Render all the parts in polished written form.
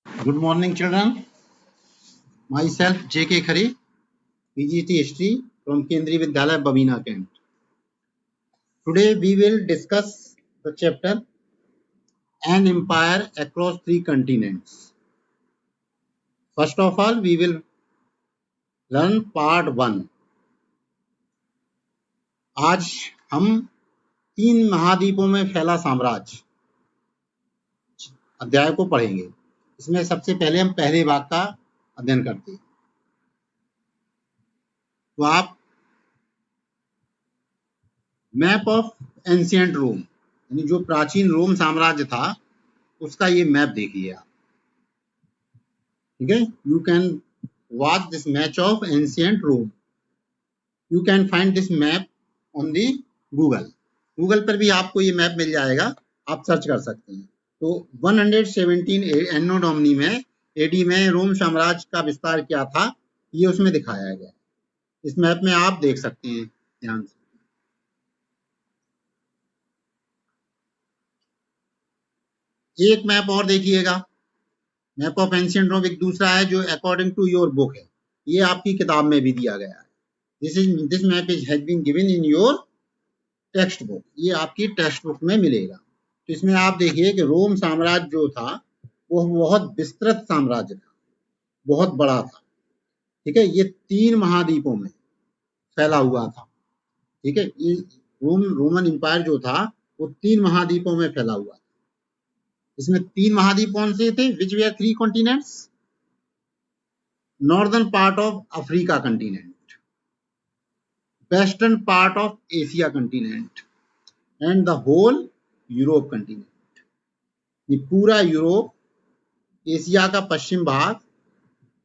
Good morning, children. Myself, J.K. Khare, PGT History from Kendriya Vidyalaya, Babina Kent. Today, we will discuss the chapter An Empire Across Three Continents. First of all, we will learn Part 1. आज हम 3 महाद्वीपों में फैला साम्राज्य अध्याय को पढ़ेंगे। इसमें सबसे पहले हम पहले भाग का अध्ययन करते हैं। तो आप मैप ऑफ एंशिएंट रोम, यानी जो प्राचीन रोम साम्राज्य था उसका ये मैप देखिए आप। ठीक है, you can watch this match of ancient Rome. You can find this map on the Google पर भी आपको ये मैप मिल जाएगा, आप सर्च कर सकते हैं। तो 117 एनो डोमिनी में एडी में रोम साम्राज्य का विस्तार क्या था ये उसमें दिखाया गया। इस मैप में आप देख सकते हैं ध्यान से। एक मैप और देखिएगा, मैप ऑफ एंशिएंट रोम। एक दूसरा है जो अकॉर्डिंग टू योर बुक है, ये आपकी किताब में भी दिया गया है। This map has been given in your textbook, ये आपकी टेक्स्ट बुक में मिलेगा। तो इसमें आप देखिए कि रोम साम्राज्य जो था वो बहुत विस्तृत साम्राज्य था, बहुत बड़ा था। ठीक है, ये 3 महाद्वीपों में फैला हुआ था। ठीक है, ये रोमन एम्पायर जो था वो 3 महाद्वीपों में फैला हुआ था। इसमें 3 महाद्वीप कौन से थे? Which were 3 continents? Northern part of Africa continent, western part of Asia continent and the whole Europe continent. ये पूरा यूरोप, एशिया का पश्चिम भाग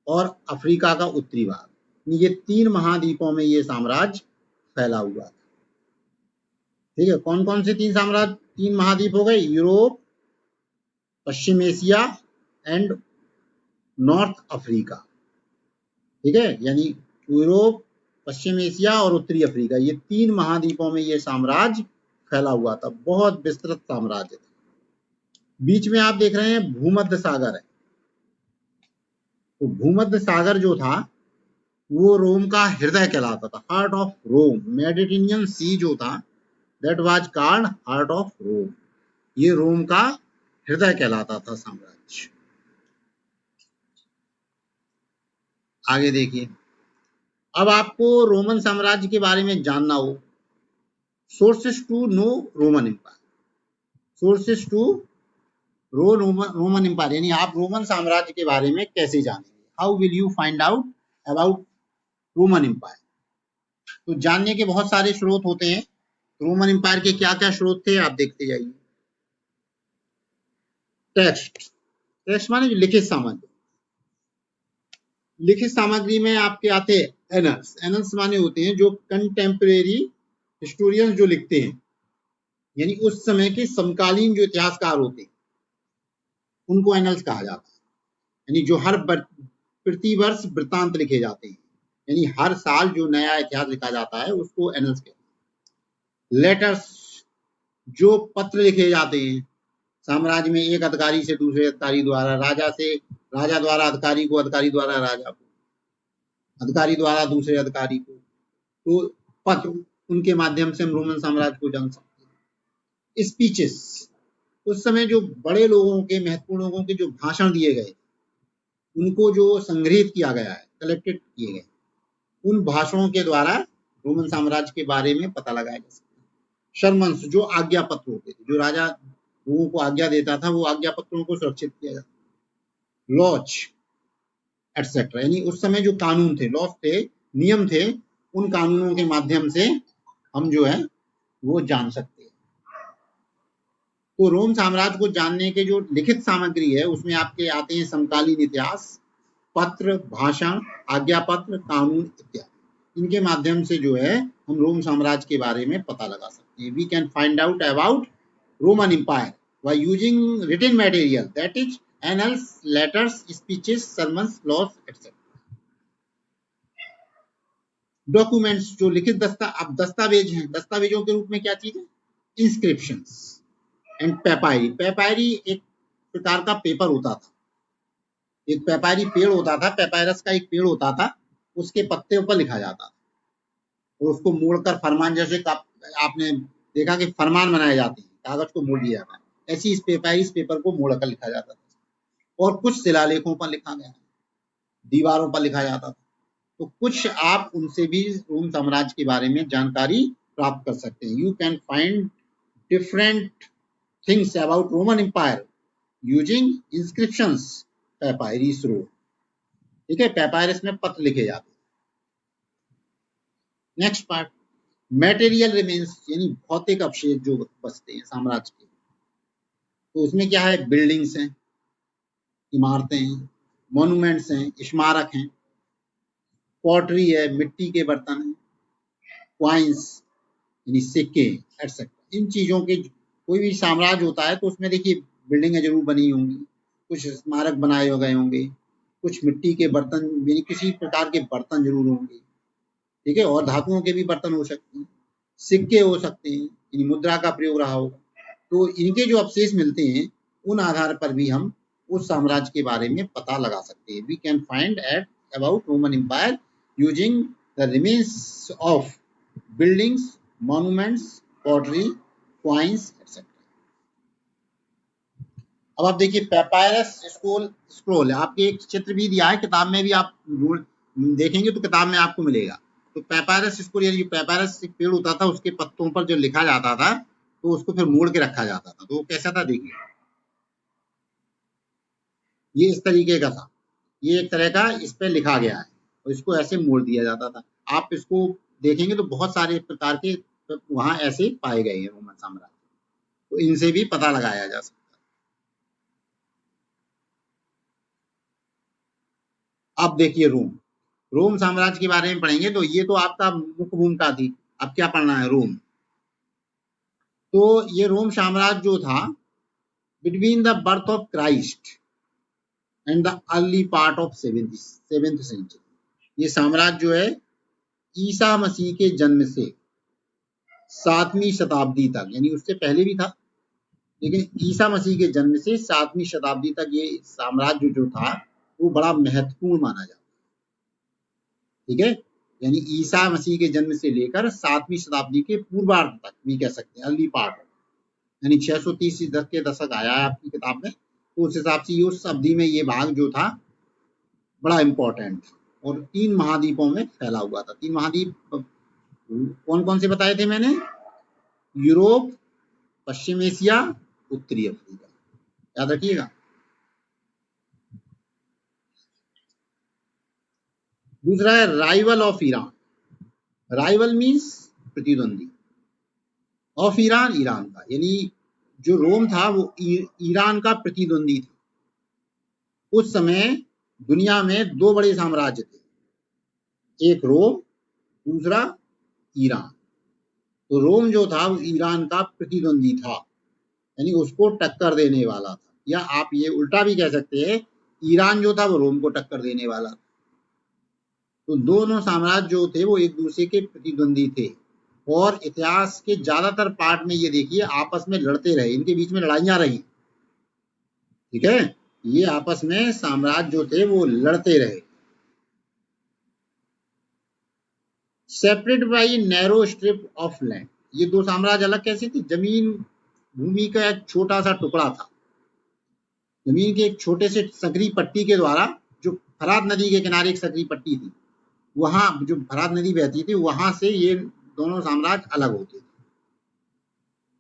और अफ्रीका का उत्तरी भाग, ये 3 महाद्वीपों में ये साम्राज्य फैला हुआ था। ठीक है, कौन कौन से 3 साम्राज्य, 3 महाद्वीप हो गए? Europe, Paschim Asia and north Africa. ठीक है, यानी यूरोप, पश्चिम एशिया और उत्तरी अफ्रीका, ये 3 महाद्वीपों में ये साम्राज्य फैला हुआ था। बहुत विस्तृत साम्राज्य था। बीच में आप देख रहे हैं भूमध्य सागर है। तो भूमध्य सागर जो था वो रोम का हृदय कहलाता था, heart of Rome. Mediterranean Sea जो था that was called heart of Rome, ये रोम का हृदय कहलाता था साम्राज्य। आगे देखिए, अब आपको रोमन साम्राज्य के बारे में जानना हो, sources to know Roman empire, sources to Roman empire, यानी आप रोमन साम्राज्य के बारे में कैसे जानेंगे? How will you find out about Roman empire? तो जानने के बहुत सारे स्रोत होते हैं। रोमन एम्पायर के क्या क्या स्रोत थे आप देखते जाइए। टेक्स्ट माने जो लिखित सामग्री, लिखित सामग्री में आपके आते हैं एनल्स। एनल्स माने होते हैं जो कंटेम्परेरी हिस्टोरियंस जो लिखते हैं, यानी उस समय के समकालीन जो इतिहासकार होते हैं उनको एनल्स कहा जाता है। यानी जो हर प्रतिवर्ष वृत्तांत लिखे जाते हैं, यानी हर साल जो नया इतिहास लिखा जाता है उसको एनल्स कहते हैं। लेटर्स, जो पत्र लिखे जाते हैं साम्राज्य में, एक अधिकारी से दूसरे अधिकारी द्वारा, राजा द्वारा अधिकारी को, अधिकारी द्वारा राजा को, अधिकारी द्वारा दूसरे अधिकारी को, तो पत्र, उनके माध्यम से हम रोमन साम्राज्य को जान सकते हैं। स्पीचेस, उस समय जो बड़े लोगों के, महत्वपूर्ण लोगों के जो भाषण दिए गए उनको जो संग्रहित किया गया है, कलेक्टेड किए गए, उन भाषणों के द्वारा रोमन साम्राज्य के बारे में पता लगाया जा सकता है। शर्मन्स, जो आज्ञा पत्र होते थे, जो राजा लोगों को आज्ञा देता था, वो आज्ञा पत्रों को सुरक्षित किया जाता। लॉज एटसेट्रा, यानी उस समय जो कानून थे, लॉज थे, नियम थे, उन कानूनों के माध्यम से हम जो है वो जान सकते हैं। तो रोम साम्राज्य को जानने के जो लिखित सामग्री है उसमें आपके आते हैं समकालीन इतिहास, पत्र, भाषण, आज्ञा पत्र, कानून इत्यादि। इनके माध्यम से जो है हम रोम साम्राज्य के बारे में पता लगा सकते हैं। We can find out about Roman empire by using written material, that is annals, letters, speeches, sermons, laws, etc. Documents, जो लिखित दस्तावेज हैं, दस्तावेजों के रूप में क्या चीज है? Inscriptions and पेपायरी। पेपायरी एक प्रकार का पेपर होता था एक पेपारी पेड़ होता था, पेपायरस का एक पेड़ होता था, उसके पत्ते ऊपर लिखा जाता था और उसको मोड़कर फरमान, जैसे आपने देखा कि फरमान बनाए जाते हैं, कागज को मोड़ दिया जाता है, ऐसी इस पेपायरस पेपर को मोड़कर लिखा जाता था। और कुछ शिलालेखों पर लिखा गया, दीवारों पर लिखा जाता था। तो कुछ आप उनसे भी रोम साम्राज्य के बारे में जानकारी प्राप्त कर सकते हैं। You can find different things about Roman empire using inscriptions papyrus roll. ठीक है, पेपायरस में पत्र लिखे जाते हैं। नेक्स्ट पार्ट, मटेरियल रिमेन्स, यानी भौतिक अवशेष जो बचते हैं साम्राज्य के। तो उसमें क्या है, बिल्डिंग्स हैं, इमारतें हैं, मॉन्यूमेंट्स हैं, स्मारक हैं, पॉटरी है, मिट्टी के बर्तन हैं, क्वाइंस यानी सिक्के एटसेट्रा। इन चीजों के, कोई भी साम्राज्य होता है तो उसमें देखिए बिल्डिंगें जरूर बनी होंगी, कुछ स्मारक बनाए गए होंगे, कुछ मिट्टी के बर्तन यानी किसी प्रकार के बर्तन जरूर होंगे। ठीक है, और धातुओं के भी बर्तन हो सकते हैं, सिक्के हो सकते हैं, यानी मुद्रा का प्रयोग रहा होगा। तो इनके जो अवशेष मिलते हैं उन आधार पर भी हम उस साम्राज्य के बारे में पता लगा सकते हैं। We can find at about Roman empire using the remains of buildings, monuments, pottery, coins etcetera. अब आप देखिए पेपायरस स्क्रोल, आपके एक चित्र भी दिया है किताब में भी, आप देखेंगे तो किताब में आपको मिलेगा। तो पेपायरस स्क्रोल, यानी पेपायरस एक पेड़ होता था, उसके पत्तों पर जो लिखा जाता था तो उसको फिर मोड़ के रखा जाता था। तो वो कैसा था देखिए, ये इस तरीके का था, ये एक तरह का इस पे लिखा गया है और इसको ऐसे मोड़ दिया जाता था। आप इसको देखेंगे तो बहुत सारे प्रकार के वहां ऐसे पाए गए हैं रोमन साम्राज्य, तो इनसे भी पता लगाया जा सकता है। अब देखिए रोम साम्राज्य के बारे में पढ़ेंगे तो ये तो आपका मुख्य भूमिका थी। अब क्या पढ़ना है, रोम। तो ये रोम साम्राज्य जो था, between the birth of Christ and the early part of seventh century, ये साम्राज्य जो है ईसा मसीह के जन्म से 7वीं शताब्दी तक, यानी उससे पहले भी था, लेकिन ईसा मसीह के जन्म से 7वीं शताब्दी तक ये साम्राज्य जो था वो बड़ा महत्वपूर्ण माना जाता है। ठीक है, यानी ईसा मसीह के जन्म से लेकर 7वीं शताब्दी के पूर्वार्ध तक भी कह सकते हैं, अर्ली पार्ट, यानी 630 के दशक आया है आपकी किताब में, तो उस हिसाब से उस अवधि में ये भाग जो था बड़ा इंपॉर्टेंट, और 3 महाद्वीपों में फैला हुआ था। 3 महाद्वीप कौन कौन से बताए थे मैंने, यूरोप, पश्चिम एशिया, उत्तरी अफ्रीका, याद रखिएगा। दूसरा है rival of Iran, rival means प्रतिद्वंदी, ऑफ ईरान, ईरान का, यानी जो रोम था वो ईरान का प्रतिद्वंदी था। उस समय दुनिया में 2 बड़े साम्राज्य थे, एक रोम, दूसरा ईरान। तो रोम जो था वो ईरान का प्रतिद्वंदी था, यानी उसको टक्कर देने वाला था, या आप ये उल्टा भी कह सकते हैं, ईरान जो था वो रोम को टक्कर देने वाला था। तो दोनों साम्राज्य जो थे वो एक दूसरे के प्रतिद्वंदी थे, और इतिहास के ज्यादातर पार्ट में ये देखिए आपस में लड़ते रहे, इनके बीच में लड़ाइयां रही। ठीक है, ये आपस में साम्राज्य जो थे वो लड़ते रहे। Separate by narrow strip of land, ये 2 साम्राज्य अलग कैसे थे, जमीन भूमि का एक छोटा सा टुकड़ा था, जमीन के एक छोटे से सकरी पट्टी के द्वारा, जो फरात नदी के किनारे एक सकरी पट्टी थी, वहां जो फरात नदी बहती थी वहां से ये दोनों साम्राज्य अलग होते थे।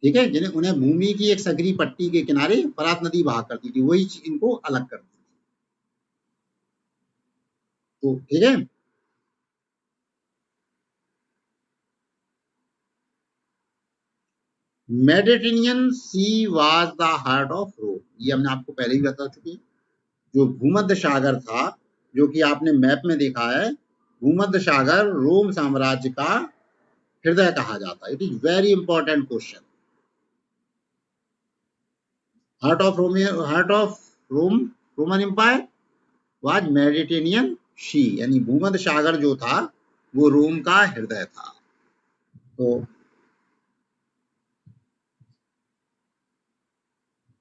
ठीक है, जिन्हें उन्हें भूमि की एक सकरी पट्टी के किनारे फरात नदी बहा करती थी, वही इनको अलग करती थी। तो ठीक है, Mediterranean Sea was the heart of Rome, ये हमने आपको पहले ही बता चुके हैं। जो भूमध्य सागर था, जो कि आपने मैप में देखा है, भूमध्य सागर रोम साम्राज्य का हृदय कहा जाता है। It is very important question. Heart of Rome, Roman empire was Mediterranean sea, यानी भूमध्य सागर जो था वो रोम का हृदय था। तो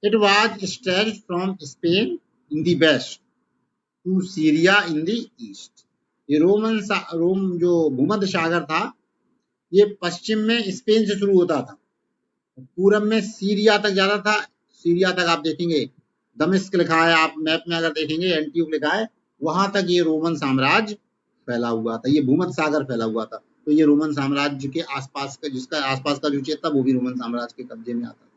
it was stretched from Spain in the west, to Syria in the east. ये रोम जो भूमध्य सागर था, ये पश्चिम में स्पेन से शुरू होता था, पूरब में सीरिया तक जाता था। सीरिया तक आप देखेंगे दमिश्क लिखा है, आप मैप में अगर देखेंगे एंटियोक लिखा है, वहां तक ये रोमन साम्राज्य फैला हुआ था, ये भूमध्य सागर फैला हुआ था। तो ये रोमन साम्राज्य के आसपास का, जिसका आसपास का जो क्षेत्र था वो भी रोमन साम्राज्य के कब्जे में आता था।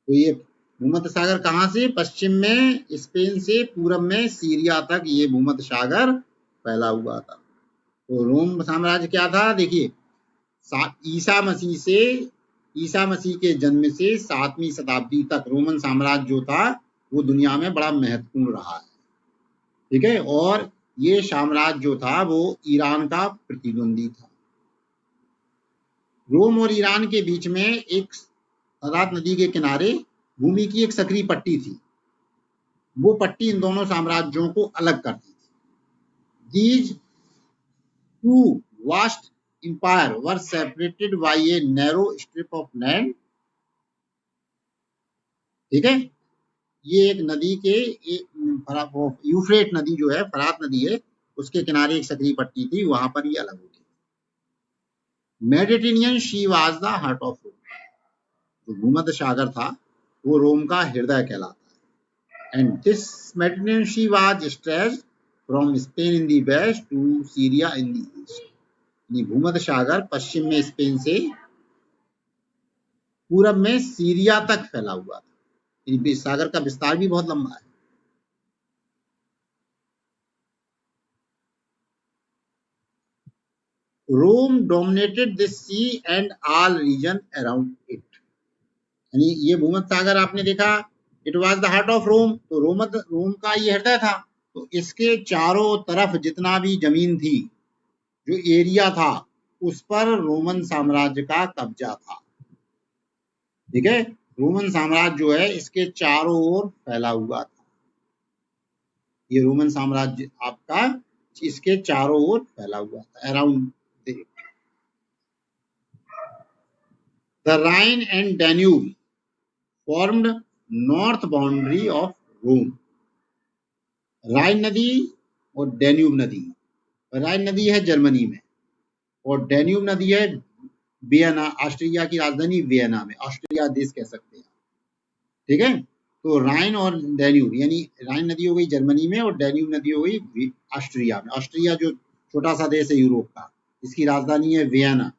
तो ये भूमध्य सागर कहाँ से, पश्चिम में स्पेन से पूरब में सीरिया तक ये भूमध्य सागर फैला हुआ था। तो रोम साम्राज्य क्या था, देखिए ईसा मसीह के जन्म से 7वीं शताब्दी तक रोमन साम्राज्य जो था वो दुनिया में बड़ा महत्वपूर्ण रहा है, ठीक है। और ये साम्राज्य जो था वो ईरान का प्रतिद्वंदी था। रोम और ईरान के बीच में एक फरात नदी के किनारे भूमि की एक सक्रिय पट्टी थी, वो पट्टी इन दोनों साम्राज्यों को अलग करती थी। These two vast empire were separated by a narrow strip of land, ठीक है। ये एक नदी के यूफ्रेट नदी जो है, फरात नदी है, उसके किनारे एक सक्रिय पट्टी थी, वहां पर ये अलग होती थी। Mediterranean Sea was the heart of Rome, जो भूमध्य सागर था वो रोम का हृदय कहलाता है। And this Mediterranean Sea was stretched from Spain in the west to Syria in the east. भूमध्य सागर पश्चिम में स्पेन से पूरब में सीरिया तक फैला हुआ था। इस सागर का विस्तार भी बहुत लंबा है। Rome dominated this sea and all region around it, यानी ये भूमध्य सागर आपने देखा, it was the heart of Rome, तो रोम का ये हृदय था। तो इसके चारों तरफ जितना भी जमीन थी, जो एरिया था, उस पर रोमन साम्राज्य का कब्जा था, ठीक है। रोमन साम्राज्य जो है इसके चारों ओर फैला हुआ था। ये रोमन साम्राज्य आपका इसके चारों ओर फैला हुआ था, around the Rhine and Danube formed north boundary of Rome. Rhine नदी और डैन्यूब नदी, राइन नदी है जर्मनी में और डैन्यूब नदी है वियना, ऑस्ट्रिया की राजधानी वियना में, ऑस्ट्रिया देश कह सकते हैं, ठीक है। तो राइन और डैन्यूब, यानी राइन नदी हो गई जर्मनी में और डैन्यूब नदी हो गई ऑस्ट्रिया में। ऑस्ट्रिया जो छोटा सा देश है यूरोप का, इसकी राजधानी है वियना।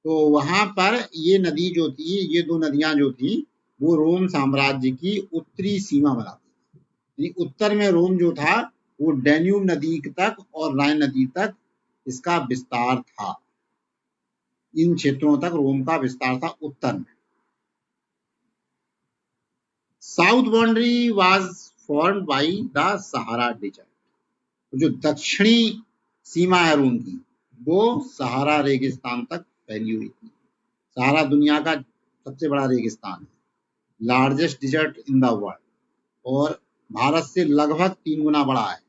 तो वहां पर ये नदी जो थी, ये दो नदियां जो थी, वो रोम साम्राज्य की उत्तरी सीमा बनाती थी। उत्तर में रोम जो था वो डैन्यूब नदी तक और राइन नदी तक इसका विस्तार था। इन क्षेत्रों तक रोम का विस्तार था उत्तर में। South boundary was formed by the Sahara desert, जो दक्षिणी सीमा है रोम की, वो सहारा रेगिस्तान तक फैली हुई थी। सहारा दुनिया का सबसे बड़ा रेगिस्तान है, largest desert in the world, और भारत से लगभग 3 गुना बड़ा है।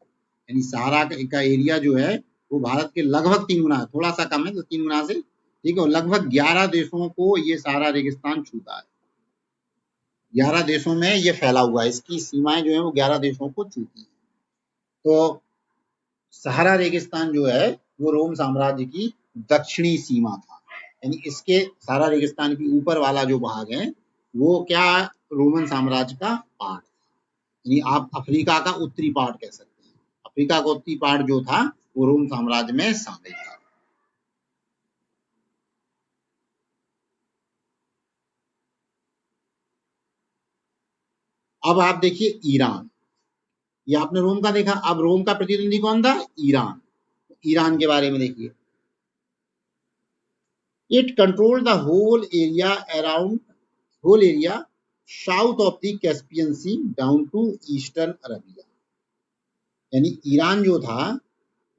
यानी सहारा का एरिया जो है वो भारत के लगभग 3 गुना है, थोड़ा सा कम है तो 3 गुना से, ठीक है। लगभग 11 देशों को ये सहारा रेगिस्तान छूता है, 11 देशों में ये फैला हुआ है, इसकी सीमाएं जो है वो 11 देशों को छूती है। तो सहारा रेगिस्तान जो है वो रोम साम्राज्य की दक्षिणी सीमा था, यानी इसके सहारा रेगिस्तान के ऊपर वाला जो भाग है वो क्या, रोमन साम्राज्य का पार्ट, यानी आप अफ्रीका का उत्तरी पार्ट कह सकते हैं। अफ्रीका का उत्तरी पार्ट जो था वो रोम साम्राज्य में शामिल था। अब आप देखिए ईरान, ये आपने रोम का देखा, अब रोम का प्रतिद्वंदी कौन था, ईरान। ईरान के बारे में देखिए, it controlled the whole area south of the Caspian Sea down to eastern Arabia. यानी ईरान जो था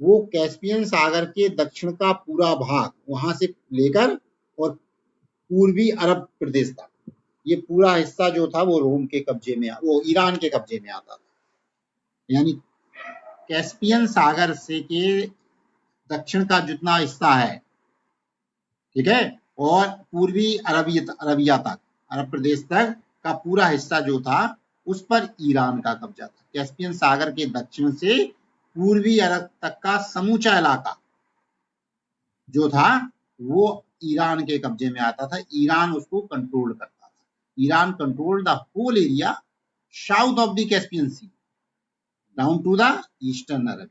वो कैस्पियन सागर के दक्षिण का पूरा भाग, वहां से लेकर और पूर्वी अरब प्रदेश तक, ये पूरा हिस्सा जो था वो रोम के कब्जे में, वो ईरान के कब्जे में आता था। यानी कैस्पियन सागर से के दक्षिण का जितना हिस्सा है, ठीक है, और पूर्वी अरबिया तक, अरब प्रदेश तक का पूरा हिस्सा जो था उस पर ईरान का कब्जा था। कैस्पियन सागर के दक्षिण से पूर्वी अरब तक का समूचा इलाका जो था वो ईरान के कब्जे में आता था। ईरान उसको कंट्रोल करता था। Iran control the whole area south of the Caspian Sea down to the eastern Arab.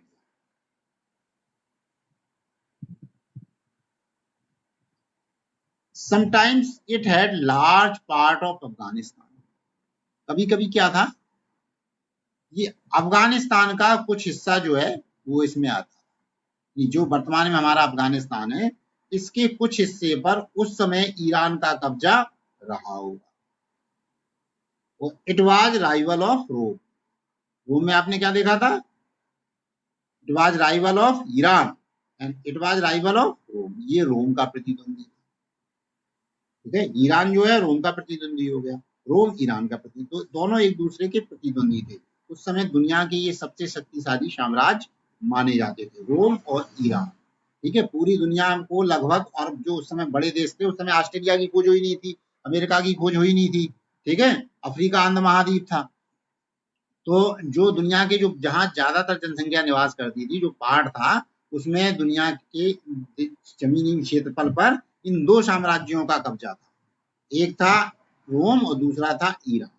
Sometimes it had large part of Afghanistan. कभी कभी क्या था, ये अफगानिस्तान का कुछ हिस्सा जो है वो इसमें आता है। जो वर्तमान में हमारा अफगानिस्तान है, इसके कुछ हिस्से पर उस समय ईरान का कब्जा रहा होगा। It was rival of Rome. Rome में आपने क्या देखा था, it was rival of Iran and it was rival of Rome. ये रोम का प्रतिद्वंदी, ठीक है। ईरान जो है रोम का प्रतिद्वंदी हो गया, रोम ईरान का प्रतिद्वंदी, तो दोनों एक दूसरे के प्रतिद्वंदी थे। उस समय दुनिया के ये सबसे शक्तिशाली साम्राज्य माने जाते थे, रोम और ईरान, ठीक है। पूरी दुनिया को लगभग, और जो उस समय बड़े देश थे, उस समय ऑस्ट्रेलिया की खोज हुई नहीं थी, अमेरिका की खोज हुई नहीं थी, ठीक है। अफ्रीका अंध महाद्वीप था। तो जो दुनिया के, जो जहां ज्यादातर जनसंख्या निवास करती थी, जो पार्ट था, उसमें दुनिया के जमीनी क्षेत्रफल पर इन दो साम्राज्यों का कब्जा था। एक था रोम और दूसरा था Iran.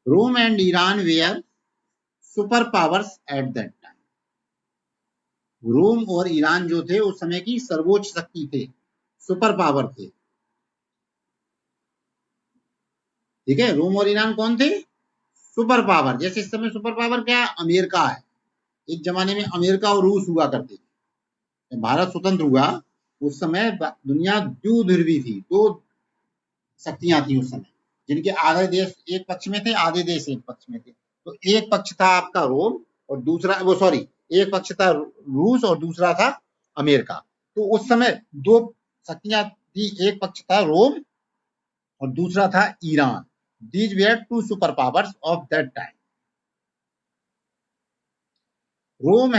Rome and Iran were super powers at that time. Rome और ईरान जो थे उस समय की सर्वोच्च शक्ति थे, सुपर पावर थे, ठीक है। रोम और ईरान कौन थे, सुपर पावर। जैसे इस समय सुपर पावर क्या है, अमेरिका है। एक जमाने में अमेरिका और रूस हुआ करते थे। भारत स्वतंत्र हुआ उस समय दुनिया द्विध्रुवी थी, दो शक्तियां थी उस समय, जिनके आधे देश एक पक्ष में थे, आधे देश एक पक्ष में थे। तो एक पक्ष था आपका रोम और दूसरा, वो सॉरी, एक पक्ष था रूस और दूसरा था अमेरिका। तो उस समय दो शक्तियां थी, एक पक्ष था रोम और दूसरा था Iran. These were two super powers of that time. Rome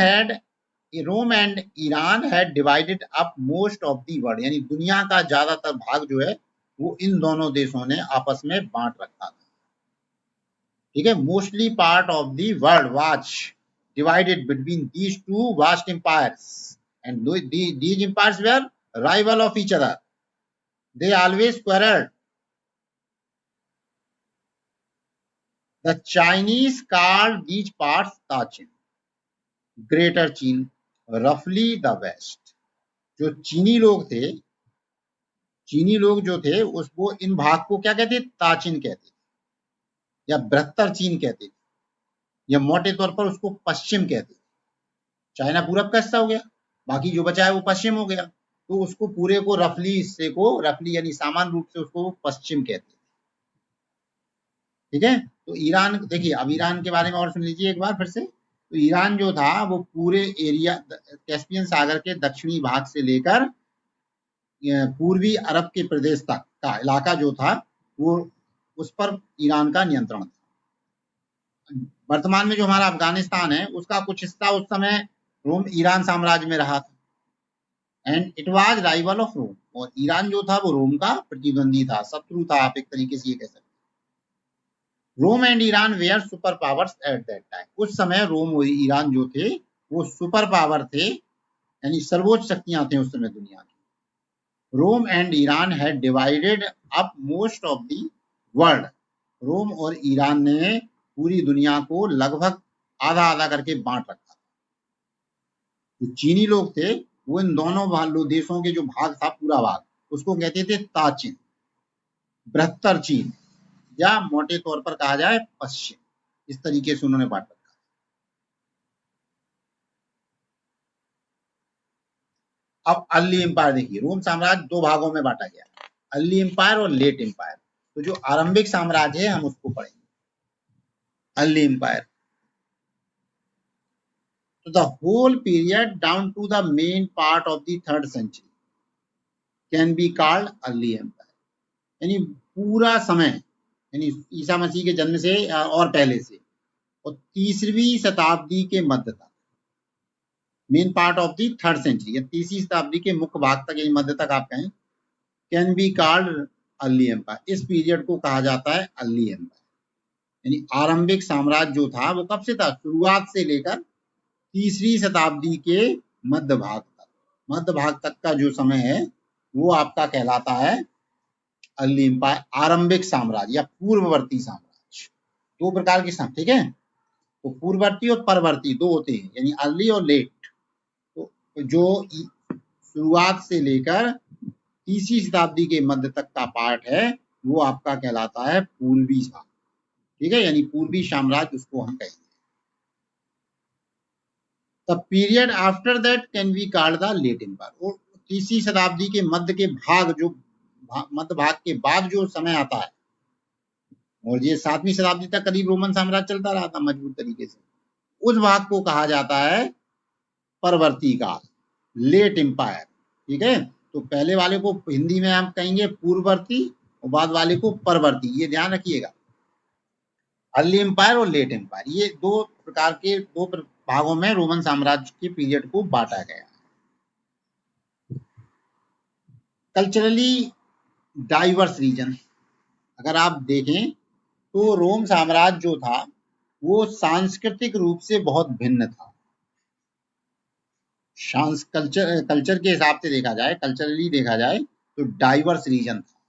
and Iran had divided up most of the world, यानी दुनिया का ज्यादातर भाग जो है वो इन दोनों देशों ने आपस में बांट रखा था, ठीक है। Mostly part of the world was divided between these two vast empires and these empires were rival of each other. They always quarreled. The Chinese called these parts Tachin, Greater Chin, roughly the West. जो चीनी लोग जो थे उसको इन भाग को क्या कहते, ताचिन कहते, या बृहत्तर चीन कहते, या मोटे तौर पर उसको पश्चिम कहते। चाइना पूरब का हिस्सा हो गया, बाकी जो बचा है वो पश्चिम हो गया। तो उसको पूरे को रफली, हिस्से को रफली यानी सामान्य रूप से उसको पश्चिम कहते, ठीक है। तो ईरान, देखिए अब ईरान के बारे में और सुन लीजिए एक बार फिर से। तो ईरान जो था वो पूरे एरिया, कैस्पियन सागर के दक्षिणी भाग से लेकर पूर्वी अरब के प्रदेश तक का इलाका जो था वो, उस पर ईरान का नियंत्रण था। वर्तमान में जो हमारा अफगानिस्तान है उसका कुछ हिस्सा उस समय रोम ईरान साम्राज्य में रहा था। And it was rival of Rome, और ईरान जो था वो रोम का प्रतिद्वंदी था, शत्रु था, आप एक तरीके से ये कह सकते। Rome and Iran were super powers at that time. उस समय रोम और ईरान जो थे वो सुपर पावर थे, यानी सर्वोच्च शक्तियां थे उस समय दुनिया की। Rome and Iran had divided up most of the world. Rome और ईरान ने पूरी दुनिया को लगभग आधा आधा करके बांट रखा। जो चीनी लोग थे वो इन दोनों देशों के जो भाग था, पूरा भाग, उसको कहते थे ताचिन, बृहत्तर चीन, या मोटे तौर पर कहा जाए पश्चिम। इस तरीके से उन्होंने बांट रखा। अब अर्ली एम्पायर देखिए, रोम साम्राज्य दो भागों में बांटा गया, अर्ली एम्पायर और लेट एम्पायर। तो जो आरंभिक साम्राज्य है हम उसको पढ़ेंगे, अर्ली एम्पायर। तो the whole period down to the main part of the 3rd century can be called early empire, यानी पूरा समय, यानी ईसा मसीह के जन्म से और पहले से, और 3वीं शताब्दी के मध्य तक, main part of the 3rd century या 3वीं शताब्दी के मुख्य भाग तक, यही मध्य तक आप कहें, can be called early empire. इस पीरियड को कहा जाता है अर्ली एम्पायर। यानी आरंभिक साम्राज्य जो था वो कब से था, शुरुआत से लेकर 3वीं शताब्दी के मध्य भाग तक। मध्य भाग तक का जो समय है वो आपका कहलाता है अर्ली एम्पायर, आरंभिक साम्राज्य या पूर्ववर्ती साम्राज्य। दो प्रकार के साम्राज्य, ठीक है, तो पूर्ववर्ती और परवर्ती दो होते हैं, यानी अर्ली और लेट। तो जो शुरुआत से लेकर 3वीं शताब्दी के मध्य तक का पार्ट है वो आपका कहलाता है पूर्वी साम्राज्य, ठीक है, यानी पूर्वी साम्राज्य उसको हम कहेंगे। The period after that can be called the late empire. और 3वीं शताब्दी के मध्य के भाग, जो मध्य भाग के बाद जो समय आता है, और ये 7वीं शताब्दी तक करीब रोमन साम्राज्य चलता रहा था मजबूत तरीके से, उस भाग को कहा जाता है परवर्ती काल, लेट एम्पायर, ठीक है। तो पहले वाले को हिंदी में हम कहेंगे पूर्ववर्ती और बाद वाले को परवर्ती, ये ध्यान रखिएगा। अर्ली एम्पायर और लेट एम्पायर, ये दो प्रकार के दो भागों में रोमन साम्राज्य के पीरियड को बांटा गया। कल्चरली डाइवर्स रीजन, अगर आप देखें तो रोम साम्राज्य जो था वो सांस्कृतिक रूप से बहुत भिन्न था। कल्चर के हिसाब से देखा जाए, कल्चरली देखा जाए तो डाइवर्स रीजन था,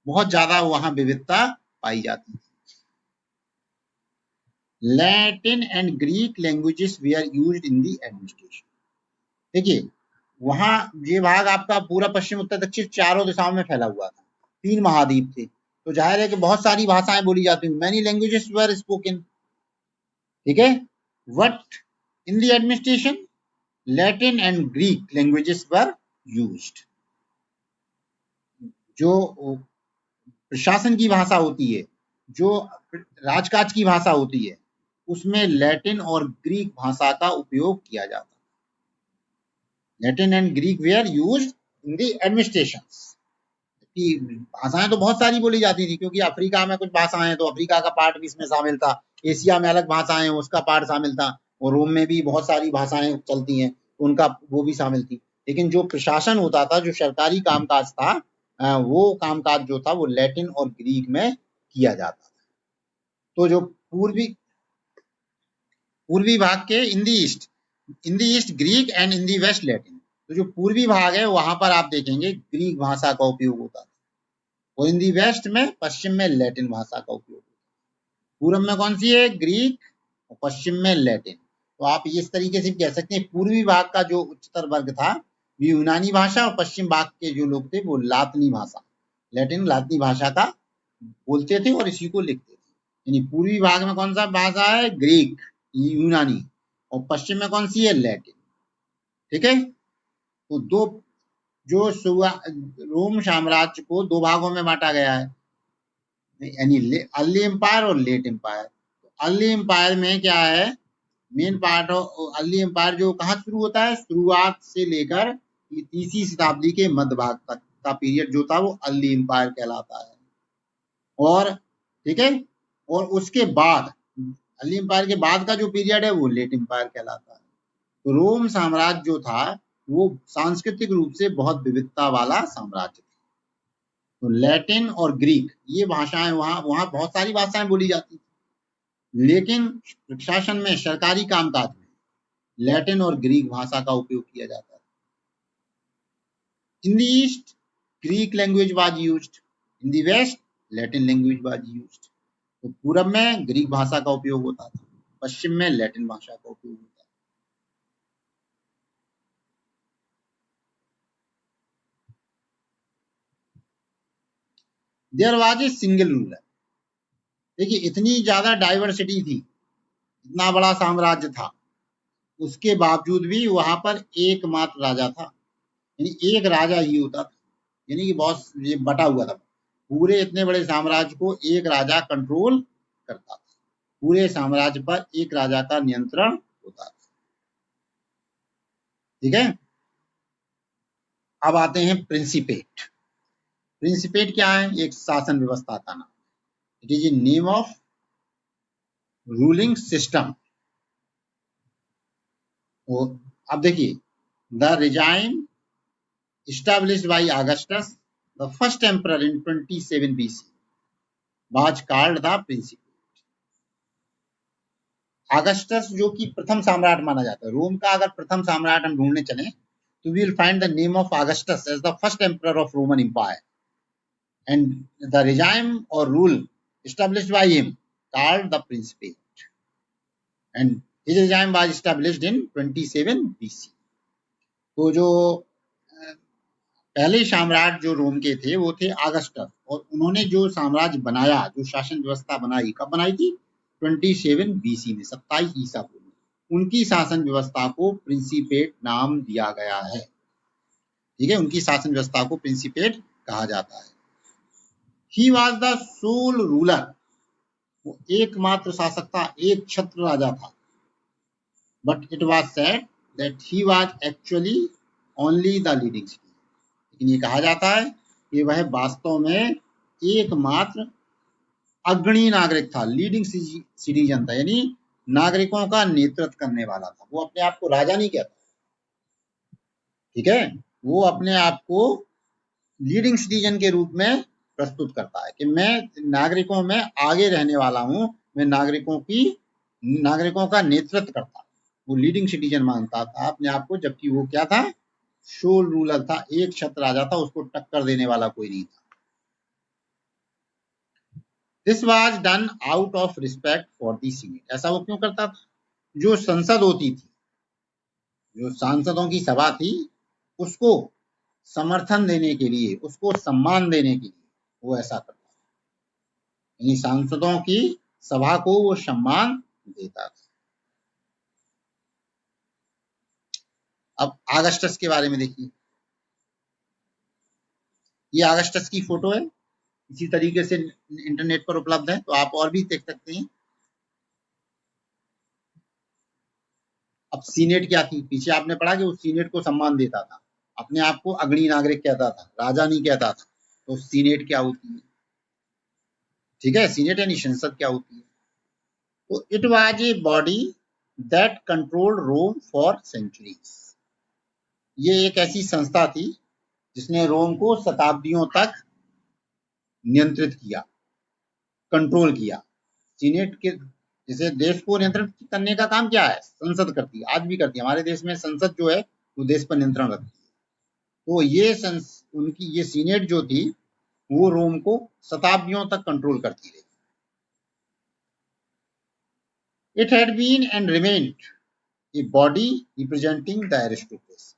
बहुत ज्यादा वहां विविधता पाई जाती थी। Latin and Greek languages were used in the administration. देखिए वहां ये भाग आपका पूरा पश्चिम उत्तर दक्षिण चारों दिशाओं में फैला हुआ था, 3 महाद्वीप थे, तो जाहिर है कि बहुत सारी भाषाएं बोली जाती थी, मैनी लैंग्वेजेस वर स्पोकन, ठीक है। What in the administration Latin and Greek languages were used. जो प्रशासन की भाषा होती है, जो राजकाज की भाषा होती है, उसमें लैटिन और ग्रीक भाषा का उपयोग किया जाता है। Latin and Greek were used in the administration. भाषाएं तो बहुत सारी बोली जाती थी, क्योंकि अफ्रीका में कुछ भाषाएं, तो अफ्रीका का पार्ट भी इसमें शामिल था, एशिया में अलग भाषाएं उसका पार्ट शामिल था, और रोम में भी बहुत सारी भाषाएं चलती हैं, उनका वो भी शामिल थी। लेकिन जो प्रशासन होता था, जो सरकारी कामकाज था, वो कामकाज जो था वो लैटिन और ग्रीक में किया जाता था। तो जो पूर्वी भाग के in the east Greek and in the west Latin, तो जो पूर्वी भाग है वहां पर आप देखेंगे ग्रीक भाषा का उपयोग होता था, और इन दी वेस्ट में, पश्चिम में लैटिन भाषा का उपयोग होता है। पूर्व में कौन सी है, ग्रीक, और पश्चिम में लैटिन। तो आप इस तरीके से कह सकते हैं पूर्वी भाग का जो उच्चतर वर्ग था वो यूनानी भाषा, और पश्चिम भाग के जो लोग थे वो लातिनी भाषा, लैटिन लातिनी भाषा का बोलते थे और इसी को लिखते थे। यानी पूर्वी भाग में कौन सा भाषा है, ग्रीक, यूनानी, और पश्चिम में कौन सी है, लैटिन, ठीक है। तो दो जो रोम साम्राज्य को दो भागों में बांटा गया है, यानी अर्ली एम्पायर और लेट एम्पायर। तो अर्ली एम्पायर में क्या है, मेन पार्ट अर्ली एम्पायर जो कहाँ शुरू होता है, शुरुआत से लेकर 3वीं शताब्दी के मध्य भाग तक का पीरियड जो था वो अर्ली एम्पायर कहलाता है। और ठीक है, और उसके बाद अर्ली एम्पायर के बाद का जो पीरियड है वो लेट एम्पायर कहलाता है। तो रोम साम्राज्य जो था वो सांस्कृतिक रूप से बहुत विविधता वाला साम्राज्य था। तो लैटिन और ग्रीक ये भाषाएं वहां बहुत सारी भाषाएं बोली जाती थी, लेकिन प्रशासन में, सरकारी कामकाज में लैटिन और ग्रीक भाषा का उपयोग किया जाता है। In the east Greek language was used, in the west Latin language was used. तो पूरब में ग्रीक भाषा का उपयोग होता था, पश्चिम में लैटिन भाषा का उपयोग होता है। There was a single ruler. देखिए इतनी ज्यादा डाइवर्सिटी थी, इतना बड़ा साम्राज्य था, उसके बावजूद भी वहां पर एकमात्र राजा था, यानी एक राजा ही होता था, यानी कि बहुत ये बटा हुआ था। पूरे इतने बड़े साम्राज्य को एक राजा कंट्रोल करता था, पूरे साम्राज्य पर एक राजा का नियंत्रण होता था, ठीक है। अब आते हैं प्रिंसिपेट। प्रिंसिपेट क्या है, एक शासन व्यवस्था का नाम, it is a name of ruling system. अब देखिए, the regime established by Augustus, the first emperor in 27 BC, was called the Principate. Augustus जो कि प्रथम सम्राट माना जाता है, रोम का अगर प्रथम सम्राट हम ढूंढने चले तो we will find the name of Augustus as the first emperor of Roman empire, and the regime or rule established by him called the Principate, and his regime was established in 27 BC. तो जो पहले सम्राट जो रोम के थे वो थे Augustus, और उन्होंने जो साम्राज्य बनाया, जो शासन व्यवस्था बनाई, कब बनाई थी? 27 BC में, 27 ईसा पूर्व में। उनकी शासन व्यवस्था को प्रिंसिपेट नाम दिया गया है। ठीक है, उनकी शासन व्यवस्था को प्रिंसिपेट कहा जाता है। He was the sole ruler, वो एकमात्र शासक था, एक छत्र राजा था। But it was said that he was actually only the leading city, लेकिन ये कहा जाता है कि वह वास्तव में एकमात्र अग्रणी नागरिक था, लीडिंग सिटीजन था, यानी नागरिकों का नेतृत्व करने वाला था। वो अपने आप को राजा नहीं कहता, ठीक है, वो अपने आप को लीडिंग सिटीजन के रूप में प्रस्तुत करता है कि मैं नागरिकों में आगे रहने वाला हूं, मैं नागरिकों का नेतृत्व करता। वो लीडिंग सिटीजन मानता था अपने आप को, जबकि वो क्या था? सोल रूलर था, एक छत्र राजा था, उसको टक्कर देने वाला कोई नहीं था। This was done out of respect for the senate. ऐसा वो क्यों करता था? जो संसद होती थी, जो सांसदों की सभा थी, उसको समर्थन देने के लिए, उसको सम्मान देने के लिए वो ऐसा करता था, यानी सांसदों की सभा को वो सम्मान देता था। अब ऑगस्टस के बारे में देखिए, ये ऑगस्टस की फोटो है, इसी तरीके से इंटरनेट पर उपलब्ध है, तो आप और भी देख सकते हैं। अब सीनेट क्या थी? पीछे आपने पढ़ा कि वो सीनेट को सम्मान देता था, अपने आप को अग्रणी नागरिक कहता था, राजा नहीं कहता था। तो सीनेट क्या होती है? ठीक है, सीनेट यानी संसद क्या होती है? तो it was a body that controlled Rome for centuries. ये एक ऐसी संस्था थी जिसने रोम को शताब्दियों तक नियंत्रित किया, कंट्रोल किया। सीनेट के जैसे देश को नियंत्रित करने का काम क्या है? संसद करती है, आज भी करती है। हमारे देश में संसद जो है वो देश पर नियंत्रण रखती है। तो ये उनकी ये सीनेट जो थी वो रोम को शताब्दियों तक कंट्रोल करती रही। It had been and remained a body representing the aristocracy,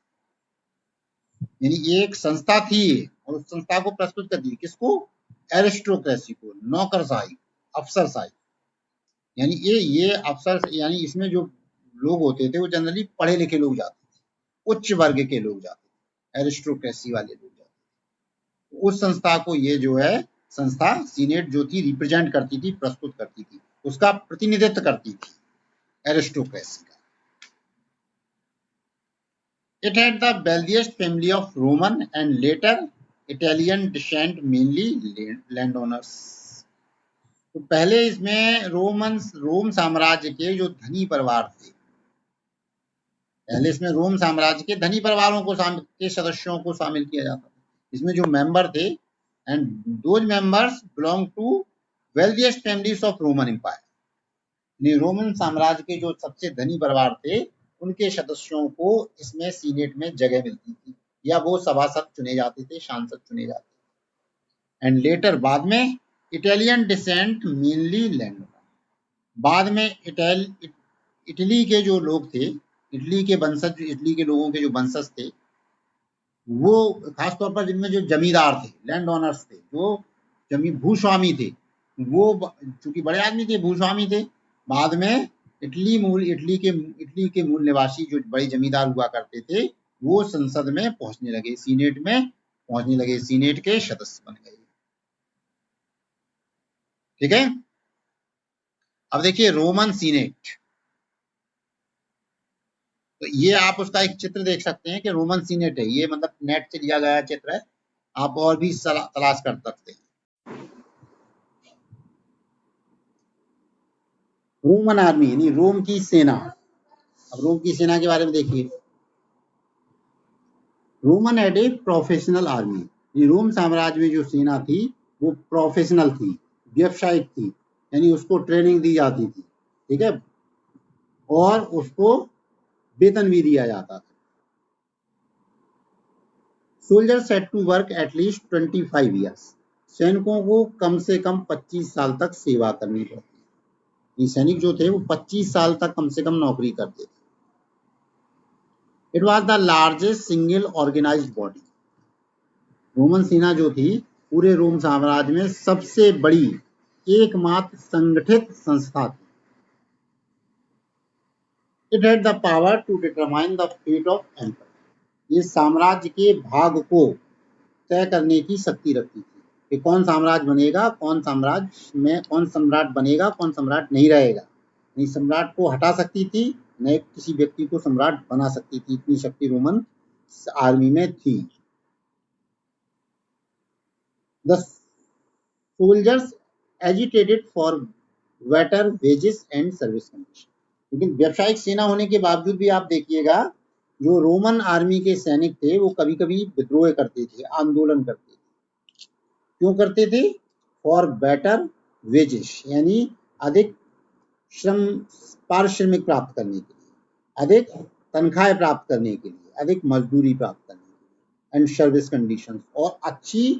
यानी एक संस्था थी और उस संस्था को प्रस्तुत करती, किसको? एरिस्टोक्रेसी को, नौकरशाही, अफसरशाही। यानी ये अफसर, यानी इसमें जो लोग होते थे वो जनरली पढ़े लिखे लोग जाते थे, उच्च वर्ग के लोग जाते थे, एरिस्टोक्रेसी वाले लोग जाते थे। उस संस्था को ये जो है संस्था सीनेट जो थी रिप्रेजेंट करती थी, प्रस्तुत करती थी, उसका प्रतिनिधित्व करती थी, एरिस्टोक्रेसी का। It had the wealthiest family of Roman and later Italian descent, mainly landowners. तो पहले इसमें रोम साम्राज्य के जो धनी परिवार थे, पहले इसमें रोम साम्राज्य के धनी परिवारों को के सदस्यों को शामिल किया जाता था। इसमें जो मेंबर थे, and those members belong to wealthiest families of Roman empire. Roman साम्राज्य के जो सबसे धनी परिवार थे उनके सदस्यों को इसमें सीनेट में जगह मिलती थी, या वो सभासद चुने जाते थे, सांसद चुने जाते थे। एंड लेटर, बाद में, इटालियन डिसेंट, मेनली लैंड, बाद में इटली के जो लोग थे, इटली के वंशज, इटली के लोगों के जो वंशज थे, वो खासतौर पर जिनमें जो जमींदार थे, लैंड ओनर्स थे, जो भूस्वामी थे, वो चूंकि बड़े आदमी थे, भूस्वामी थे, बाद में इटली के मूल निवासी जो बड़े जमींदार हुआ करते थे, वो संसद में पहुंचने लगे, सीनेट में पहुंचने लगे, सीनेट के सदस्य बन गए। ठीक है, अब देखिए रोमन सीनेट, तो ये आप उसका एक चित्र देख सकते हैं कि रोमन सीनेट है, ये मतलब नेट से लिया गया चित्र है, आप और भी तलाश कर सकते हैं। रोमन आर्मी यानी रोम की सेना। अब रोम की सेना के बारे में देखिए, Roman had a professional army. ये रोम साम्राज्य में जो सेना थी वो प्रोफेशनल थी, व्यावसायिक थी, यानी उसको ट्रेनिंग दी जाती थी, ठीक है, और उसको वेतन भी दिया जाता था। Soldiers had to work at least 25 years. सैनिकों को कम से कम 25 साल तक सेवा करनी पड़ती। ये सैनिक जो थे वो 25 साल तक कम से कम नौकरी करते थे। It was the largest single organised body. Roman सेना जो थी पूरे रोम साम्राज्य में सबसे बड़ी एकमात्र संगठित संस्था थी। It had the power to determine the fate of emperor. ये साम्राज्य के भाग को तय करने की शक्ति रखती थी कि कौन साम्राज्य बनेगा, कौन साम्राज्य में कौन सम्राट बनेगा, कौन सम्राट नहीं रहेगा। नहीं सम्राट को हटा सकती थी, न किसी व्यक्ति को सम्राट बना सकती थी। इतनी शक्ति रोमन आर्मी में थी। The soldiers agitated for better wages and service condition। लेकिन व्यावसायिक सेना होने के बावजूद भी आप देखिएगा जो रोमन आर्मी के सैनिक थे वो कभी कभी विद्रोह करते थे, आंदोलन करते थे। क्यों करते थे? फॉर बेटर वेजेस, यानी अधिक श्रम पारिश्रमिक प्राप्त करने के लिए, अधिक तनख्वाह प्राप्त करने के लिए, अधिक मजदूरी प्राप्त करने के लिए, एंड सर्विस कंडीशंस, और अच्छी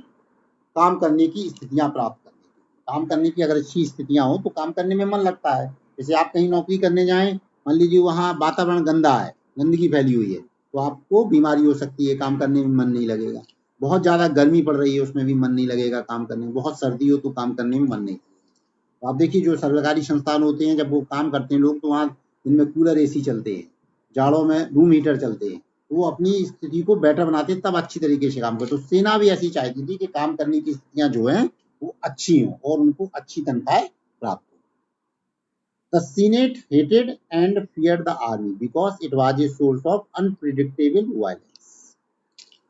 काम करने की स्थितियां प्राप्त करने की। काम करने की अगर अच्छी स्थितियां हो तो काम करने में मन लगता है। जैसे आप कहीं नौकरी करने जाएं, मान लीजिए वहाँ वातावरण गंदा है, गंदगी फैली हुई है, तो आपको बीमारी हो सकती है, काम करने में मन नहीं लगेगा। बहुत ज़्यादा गर्मी पड़ रही है, उसमें भी मन नहीं लगेगा काम करने में। बहुत सर्दी हो तो काम करने में मन नहीं। तो आप देखिए जो सरकारी संस्थान होते हैं जब वो काम करते हैं लोग, तो वहाँ दिन में कूलर एसी चलते हैं, जाड़ों में रूम हीटर चलते हैं, वो अपनी स्थिति को बेटर बनाते तब अच्छी तरीके से काम करते। तो सेना भी ऐसी चाहती थी कि काम करने की स्थितियां जो हैं वो अच्छी हों और उनको अच्छी तनख्वाह प्राप्त हो। The senate hated and feared the army because it was a source of unpredictable violence.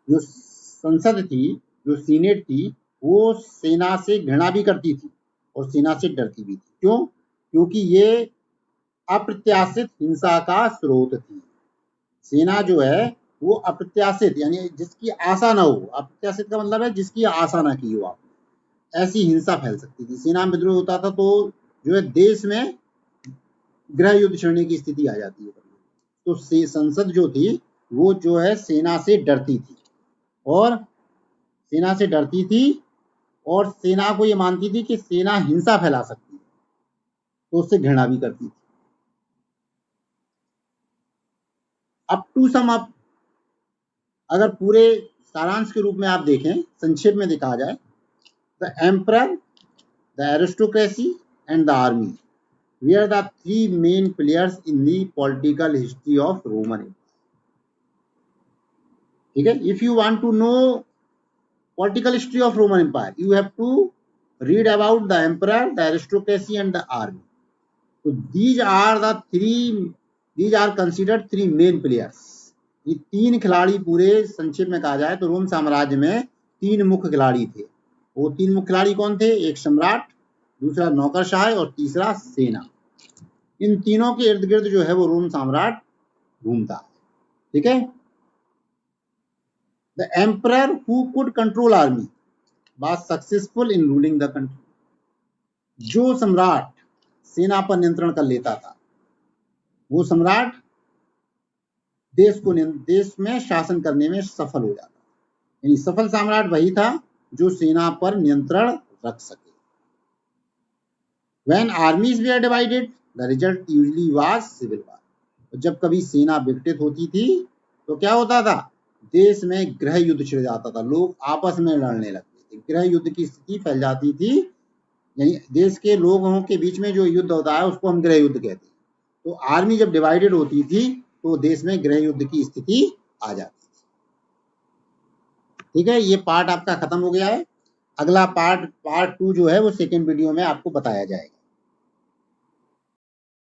जो संसद थी, जो सीनेट थी, वो सेना से घृणा भी करती थी और सेना से डरती भी थी। क्यों? क्योंकि ये अप्रत्याशित हिंसा का स्रोत थी। सेना जो है वो अप्रत्याशित, यानी जिसकी आशा ना हो, अप्रत्याशित का मतलब है जिसकी आशा ना की हो आपने, ऐसी हिंसा फैल सकती थी। सेना में विद्रोह होता था तो जो है देश में गृह युद्ध छिड़ने की स्थिति आ जाती है। तो संसद जो थी वो जो है सेना से डरती थी और सेना से डरती थी और सेना को ये मानती थी कि सेना हिंसा फैला सकती है, तो उससे घृणा भी करती थी। अप टू सम अप, अगर पूरे सारांश के रूप में आप देखें, संक्षेप में देखा जाए, the emperor, the aristocracy and the army were the three main players in the political history of Roman Empire। ठीक है, if you want to know political history of Roman Empire, you have to read about the emperor, the aristocracy and the army। So these are considered three main players। ये तीन खिलाड़ी, पूरे संक्षेप में कहा जाए तो रोम साम्राज्य में तीन मुख्य खिलाड़ी थे। वो तीन मुख्य खिलाड़ी कौन थे? एक सम्राट, दूसरा नौकरशाह और तीसरा सेना। इन तीनों के इर्द गिर्द जो है वो रोम साम्राट घूमता है। ठीक है। The emperor who could control army was successful in ruling the country. जो सम्राट सेना पर नियंत्रण कर लेता था वो सम्राट देश में शासन करने में सफल हो जाता। यानी सफल सम्राट वही था जो सेना पर नियंत्रण रख सके। When armies were divided, the result usually was civil war। जब कभी सेना विघटित होती थी तो क्या होता था? देश में गृह युद्ध छिड़ जाता था, लोग आपस में लड़ने लगते थे, गृह युद्ध की स्थिति फैल जाती थी। यानी देश के लोगों के बीच में जो युद्ध होता है उसको हम गृह युद्ध कहते हैं। तो आर्मी जब डिवाइडेड होती थी तो देश में गृह युद्ध की स्थिति आ जाती थी। ठीक है, ये पार्ट आपका खत्म हो गया है। अगला पार्ट 2 जो है वो सेकेंड वीडियो में आपको बताया जाएगा।